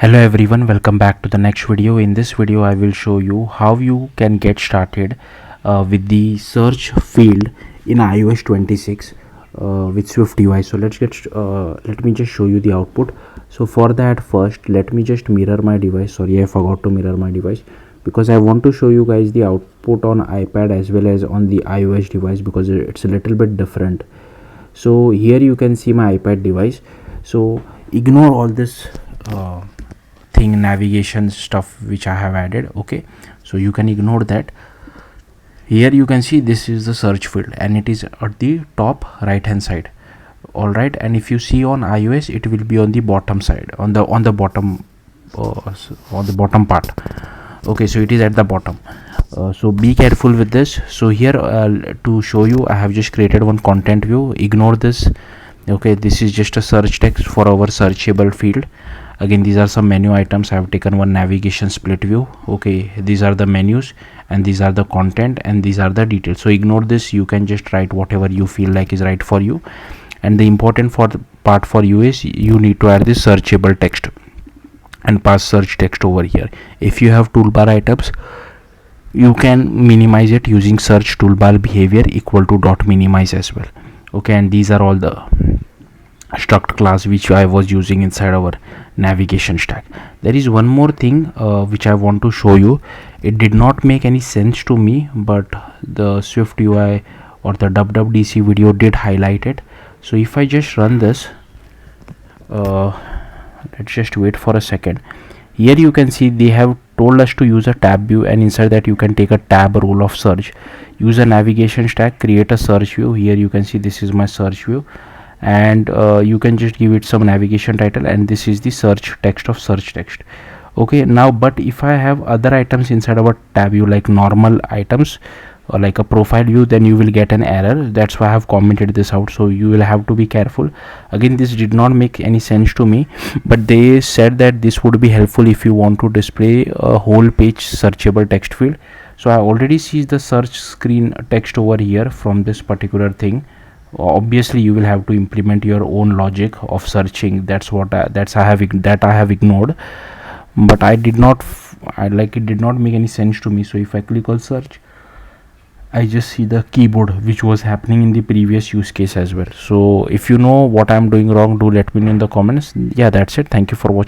Hello everyone, welcome back to the next video. In this video I will show you how you can get started with the search field in iOS 26 with SwiftUI. So let me just show you the output. So for that, first let me just mirror my device. Sorry, I forgot to mirror my device because I want to show you guys the output on iPad as well as on the iOS device because it's a little bit different. So here you can see my iPad device. So ignore all this navigation stuff which I have added. Okay, so you can ignore that. Here you can see this is the search field and it is at the top right hand side. All right, and if you see on iOS it will be on the bottom side, on the bottom part. Okay, so it is at the bottom. So be careful with this. So here to show you, I have just created one content view. Ignore this. Okay, this is just a search text for our searchable field. Again, these are some menu items. I have taken one navigation split view. Okay, these are the menus and these are the content and these are the details. So ignore this. You can just write whatever you feel like is right for you. And the important part for you is you need to add this searchable text and pass search text over here. If you have toolbar items, you can minimize it using search toolbar behavior equal to dot minimize as well. Okay, and these are all the struct class which I was using inside our navigation stack. There is one more thing which I want to show you. It did not make any sense to me, but the SwiftUI or the WWDC video did highlight it. So if I just run this, let's just wait for a second. Here you can see they have told us to use a tab view, and inside that you can take a tab role of search, use a navigation stack, create a search view. Here you can see this is my search view, and you can just give it some navigation title, and this is the search text of search text. Okay, now but if I have other items inside our tab view like normal items or like a profile view, then you will get an error. That's why I have commented this out, so you will have to be careful. Again, this did not make any sense to me, but they said that this would be helpful if you want to display a whole page searchable text field. So I already see the search screen text over here from this particular thing. Obviously you will have to implement your own logic of searching. That's what I have ignored, but it did not make any sense to me. So if I click on search, I just see the keyboard which was happening in the previous use case as well. So if you know what I'm doing wrong, do let me know in the comments. Yeah, that's it. Thank you for watching.